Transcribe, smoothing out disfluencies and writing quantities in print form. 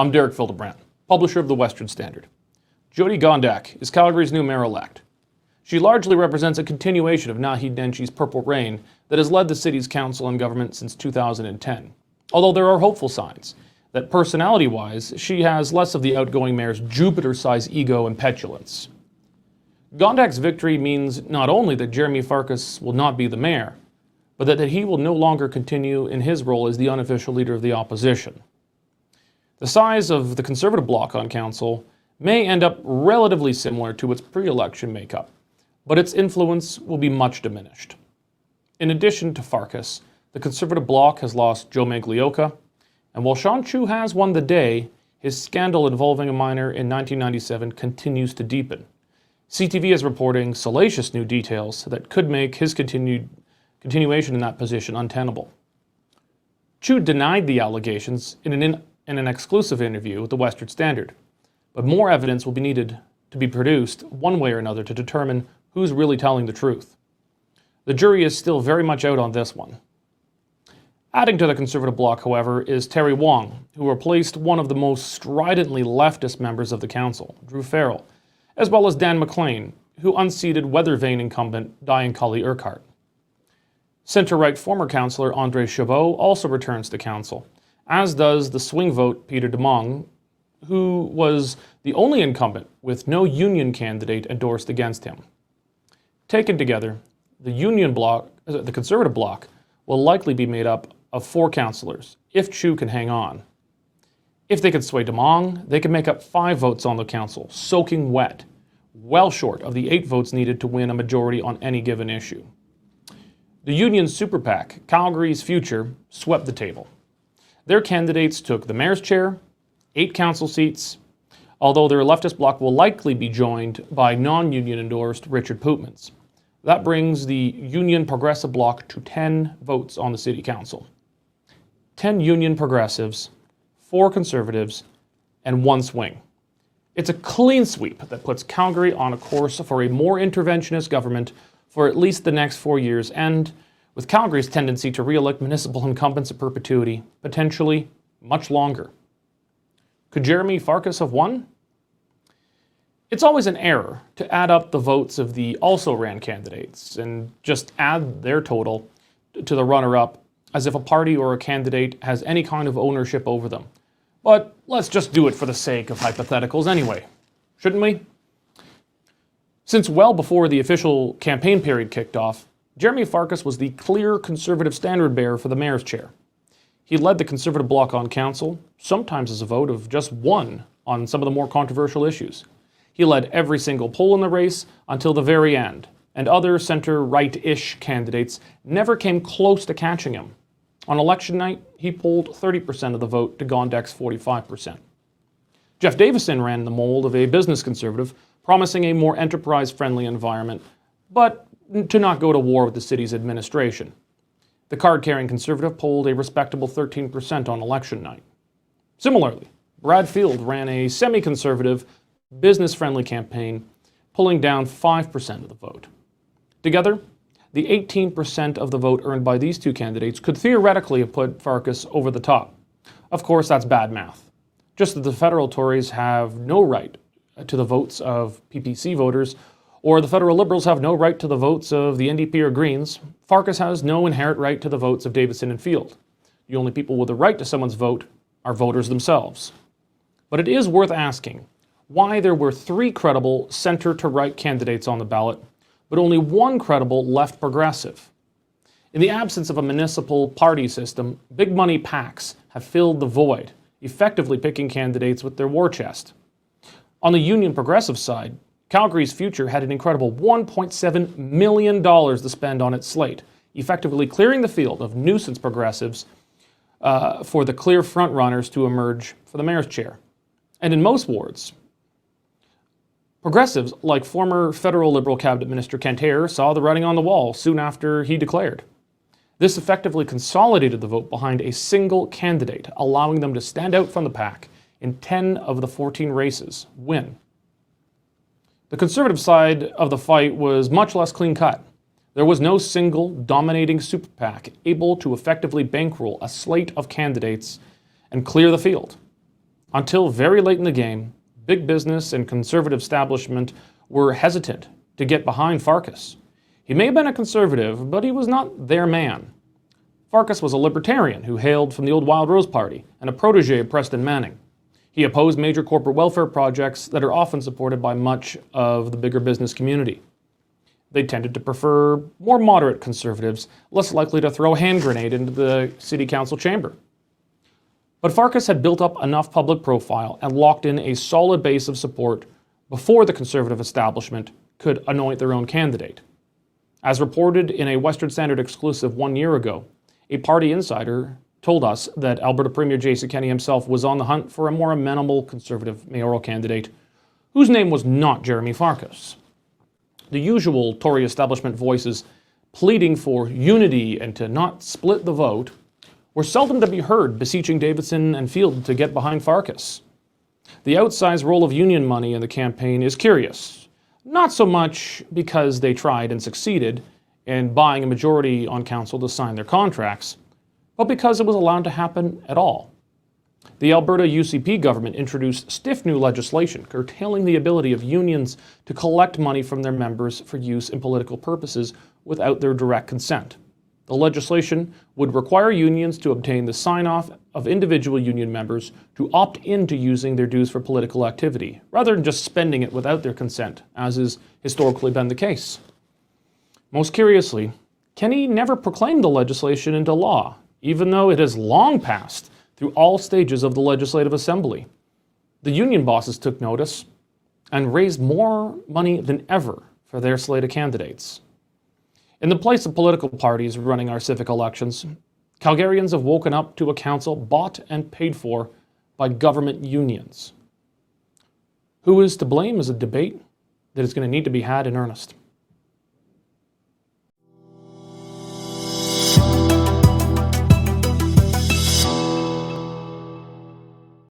I'm Derek FILDEBRANDT, publisher of the Western Standard. Jyoti Gondek is Calgary's new mayor-elect. She largely represents a continuation of Naheed Nenshie's purple reign that has led the city's council and government since 2010. Although there are hopeful signs that personality-wise, she has less of the outgoing mayor's Jupiter-sized ego and petulance. Gondek's victory means not only that Jeremy Farkas will not be the mayor, but that he will no longer continue in his role as the unofficial leader of the opposition. The size of the Conservative bloc on council may end up relatively similar to its pre-election makeup, but its influence will be much diminished. In addition to Farkas, the Conservative bloc has lost Joe Maglioka, and while Sean Chu has won the day, his scandal involving a minor in 1997 continues to deepen. CTV is reporting salacious new details that could make his continuation in that position untenable. Chu denied the allegations in an exclusive interview with the Western Standard, but more evidence will be needed to be produced one way or another to determine who's really telling the truth. The jury is still very much out on this one. Adding to the Conservative bloc, however, is Terry Wong, who replaced one of the most stridently leftist members of the council, Drew Farrell, as well as Dan McLean, who unseated weather vane incumbent Diane Colley-Urquhart. Centre-right former councillor Andre Chabot also returns to council, as does the swing vote Peter Demong, who was the only incumbent with no union candidate endorsed against him. Taken together, the Conservative bloc will likely be made up of 4 councillors, if Chu can hang on. If they can sway Demong, they can make up 5 votes on the council, soaking wet, well short of the 8 votes needed to win a majority on any given issue. The Union Super PAC, Calgary's Future, swept the table. Their candidates took the mayor's chair, 8 council seats, although their leftist bloc will likely be joined by non-union endorsed Richard Pootmans. That brings the Union Progressive bloc to 10 votes on the city council. 10 union progressives, 4 conservatives, and 1 swing. It's a clean sweep that puts Calgary on a course for a more interventionist government for at least the next 4 years, and with Calgary's tendency to re-elect municipal incumbents at perpetuity, potentially much longer. Could Jeremy Farkas have won? It's always an error to add up the votes of the also-ran candidates and just add their total to the runner-up as if a party or a candidate has any kind of ownership over them. But let's just do it for the sake of hypotheticals anyway, shouldn't we? Since well before the official campaign period kicked off, Jeremy Farkas was the clear Conservative standard-bearer for the mayor's chair. He led the Conservative bloc on council, sometimes as a vote of just 1 on some of the more controversial issues. He led every single poll in the race until the very end, and other center-right-ish candidates never came close to catching him. On election night, he polled 30% of the vote to Gondek's 45%. Jeff Davison ran the mold of a business conservative, promising a more enterprise-friendly environment, but to not go to war with the city's administration. The card-carrying conservative polled a respectable 13% on election night. Similarly, Brad Field ran a semi-conservative, business-friendly campaign, pulling down 5% of the vote. Together, the 18% of the vote earned by these 2 candidates could theoretically have put Farkas over the top. Of course, that's bad math. Just that the federal Tories have no right to the votes of PPC voters, or the federal Liberals have no right to the votes of the NDP or Greens, Farkas has no inherent right to the votes of Davison and Field. The only people with a right to someone's vote are voters themselves. But it is worth asking why there were 3 credible center-to-right candidates on the ballot, but only 1 credible left progressive. In the absence of a municipal party system, big money PACs have filled the void, effectively picking candidates with their war chest. On the Union Progressive side, Calgary's Future had an incredible $1.7 million to spend on its slate, effectively clearing the field of nuisance progressives for the clear frontrunners to emerge for the mayor's chair. And in most wards, progressives like former federal Liberal Cabinet Minister Kent Heer saw the writing on the wall soon after he declared. This effectively consolidated the vote behind a single candidate, allowing them to stand out from the pack in 10 of the 14 races, win. The Conservative side of the fight was much less clean-cut. There was no single dominating super PAC able to effectively bankroll a slate of candidates and clear the field. Until very late in the game, big business and conservative establishment were hesitant to get behind Farkas. He may have been a conservative, but he was not their man. Farkas was a libertarian who hailed from the old Wild Rose Party and a protege of Preston Manning. He opposed major corporate welfare projects that are often supported by much of the bigger business community. They tended to prefer more moderate conservatives, less likely to throw a hand grenade into the city council chamber. But Farkas had built up enough public profile and locked in a solid base of support before the conservative establishment could anoint their own candidate. As reported in a Western Standard exclusive 1 year ago, a party insider told us that Alberta Premier Jason Kenney himself was on the hunt for a more amenable conservative mayoral candidate, whose name was not Jeremy Farkas. The usual Tory establishment voices pleading for unity and to not split the vote were seldom to be heard beseeching Davidson and Field to get behind Farkas. The outsized role of union money in the campaign is curious, not so much because they tried and succeeded in buying a majority on council to sign their contracts, but because it was allowed to happen at all. The Alberta UCP government introduced stiff new legislation curtailing the ability of unions to collect money from their members for use in political purposes without their direct consent. The legislation would require unions to obtain the sign-off of individual union members to opt into using their dues for political activity, rather than just spending it without their consent, as has historically been the case. Most curiously, Kenney never proclaimed the legislation into law, even though it has long passed through all stages of the Legislative Assembly. The union bosses took notice and raised more money than ever for their slate of candidates. In the place of political parties running our civic elections, Calgarians have woken up to a council bought and paid for by government unions. Who is to blame is a debate that is going to need to be had in earnest.